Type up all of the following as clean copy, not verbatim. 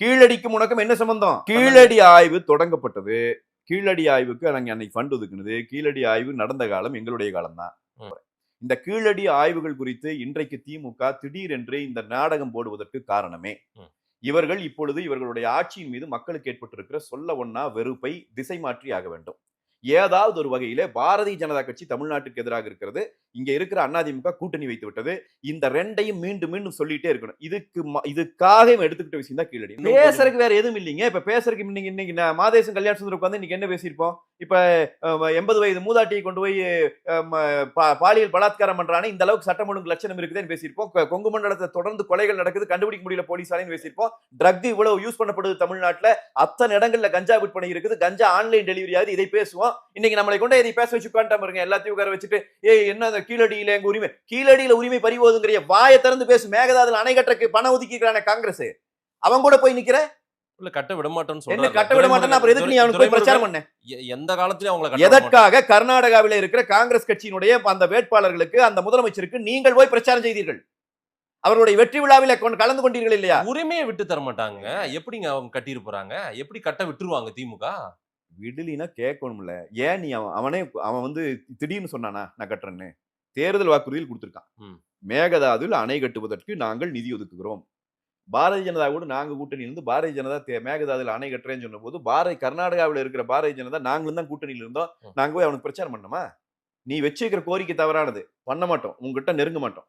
கீழடிக்கும் உனக்கும் என்ன சம்பந்தம்? கீழடி ஆய்வு தொடங்கப்பட்டது. கீழடி ஆய்வுக்கு நாங்க அன்னைக்கு ஃபண்ட் ஒதுக்குனது. கீழடி ஆய்வு நடந்த காலம் எங்களுடைய காலம் தான். இந்த கீழடி ஆய்வுகள் குறித்து இன்றைக்கு திமுக திடீரென்று இந்த நாடகம் போடுவதற்கு காரணமே இவர்கள் இப்பொழுது இவர்களுடைய ஆட்சியின் மீது மக்களுக்கு ஏற்பட்டிருக்கிற சொல்ல ஒண்ணா வெறுப்பை திசை மாற்றி ஆக வேண்டும். ஏதாவது ஒரு வகையிலே பாரதிய ஜனதா கட்சி தமிழ்நாட்டுக்கு எதிராக இருக்கிறது. இங்க இருக்கிற அதிமுக கூட்டணி வைத்து விட்டது. இந்த ரெண்டையும் மீண்டும் மீண்டும் சொல்லிட்டே இருக்கணும். இதுக்காக எடுத்துக்கிட்ட விஷயம் தான் கீழடி. பேசுறதுக்கு வேற எதுவும் இல்லைங்க. இப்ப பேசுறதுக்கு இன்னைக்கு மாதேசன் கல்யாண சுந்தரம் உட்கார்ந்து இன்னைக்கு என்ன பேசியிருப்போம்? இப்ப 80 வயது மூதாட்டியை கொண்டு போய் பாலியல் பலாத்காரம் பண்றானே, இந்த அளவுக்கு சட்டம் ஒழுங்கு லட்சணம் இருக்குதுன்னு பேசியிருப்போம். கொங்கு மண்டலத்தை தொடர்ந்து கொலைகள் நடக்குது, கண்டுபிடிக்க முடியல போலீசாரையும் பேசியிருப்போம். ட்ரக் இவ்வளவு யூஸ் பண்ணப்படுது தமிழ்நாட்டுல, அத்தனை இடங்கள்ல கஞ்சா விற்பனை இருக்குது, கஞ்சா ஆன்லைன் டெலிவரி ஆகுது, இதை பேசுவோம். இன்னைக்கு நம்மளை கொண்டு இதை பேச வச்சு உட்காந்துட்டா பாருங்க, எல்லாத்தையும் உட்கார வச்சுட்டு என்ன கீழடியில எங்க உரிமை, கீழடியில உரிமை பறிவோதுங்கிற வாயை திறந்து பேசு. மேகதாதுல அணை கட்டுறதுக்கு பணம் ஒதுக்கிக்கிறான காங்கிரஸ், அவங்க கூட போய் நிக்கிற இல்ல கட்ட விட மாட்டோம்னு சொல்றாங்க. என்ன கட்ட விட மாட்டேன்னா அப்புறம் எதுக்கு நீ அவனுக்கு போய் பிரச்சாரம் பண்ண? எந்த காலத்துலயும் அவங்களை எதற்காக கர்நாடகாவில் இருக்கிற காங்கிரஸ் கட்சியினுடைய அந்த வேட்பாளர்களுக்கு, அந்த முதலமைச்சருக்கு நீங்கள் போய் பிரச்சாரம் செய்தீர்கள்? அவருடைய வெற்றி விழாவில் கலந்து கொண்டீர்கள் இல்லையா? உரிமையை விட்டு தர மாட்டாங்க. எப்படிங்க அவங்க கட்டிட்டு போறாங்க? எப்படி கட்ட விட்டுருவாங்க திமுக? விடுலினா கேட்கணும்ல. ஏன் நீ அவன் வந்து திடீர்னு சொன்னானா நான் கட்டுறேன்னு? தேர்தல் வாக்குறுதியில் கொடுத்திருக்கான். மேகதாதுவில் அணை கட்டுவதற்கு நாங்கள் நிதி ஒதுக்குகிறோம். பாரதிய ஜனதா கூட நாங்க கூட்டணியில இருந்து பாரதிய ஜனதா மேகதாதுல அணை கட்டுறேன்னு சொன்ன போது கர்நாடகாவில் இருக்கிற பாரதிய ஜனதா நாங்களும் தான் கூட்டணியில இருந்தோம். நாங்க போய் அவனுக்கு பிரச்சாரம் பண்ணோமா? நீ வச்சிருக்கிற கோரிக்கை தவறானது, பண்ண மாட்டோம், உங்ககிட்ட நெருங்க மாட்டோம்,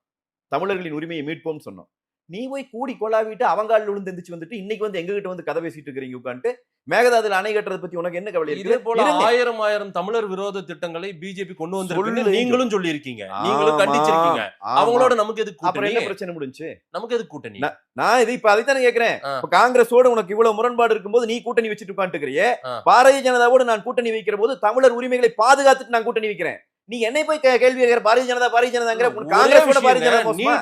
தமிழர்களின் உரிமையை மீட்போம்னு சொன்னோம். நீ போய் கூடி கொலாவிட்டு அவங்காலில் விழுந்து எந்திரிச்சு வந்துட்டு இன்னைக்கு வந்து எங்ககிட்ட வந்து கதை பேசிட்டு இருக்கிறீங்க உட்காந்துட்டு. மேகதாதுல அணை கட்டுறதை பத்தி உனக்கு என்ன கவலை? இதே போல ஆயிரம் தமிழர் விரோத திட்டங்களை பிஜேபி கொண்டு வந்து நீங்களும் சொல்லி இருக்கீங்க, நீங்களும் கண்டிச்சிருக்கீங்க. அவங்களோட நமக்கு எதுக்கு கூட்டணி? அப்புறம் என்ன பிரச்சனை முடிஞ்சு? நமக்கு எதுக்கு கூட்டணி? நான் இது இப்ப அதைத்தானே கேட்கிறேன். காங்கிரஸோட உனக்கு இவ்வளவு முரண்பாடு இருக்கும்போது நீ கூட்டணி வச்சுட்டு உட்காந்துக்கிறியே, பாரதிய ஜனதாவோட நான் கூட்டணி வைக்கிற போது தமிழர் உரிமைகளை பாதுகாத்துட்டு நான் கூட்டணி வைக்கிறேன். நீ என்னை போய் கேள்வி கேட்கிற? பாரதிய ஜனதாங்கிற காங்கிரஸ் பாரதிய ஜனதா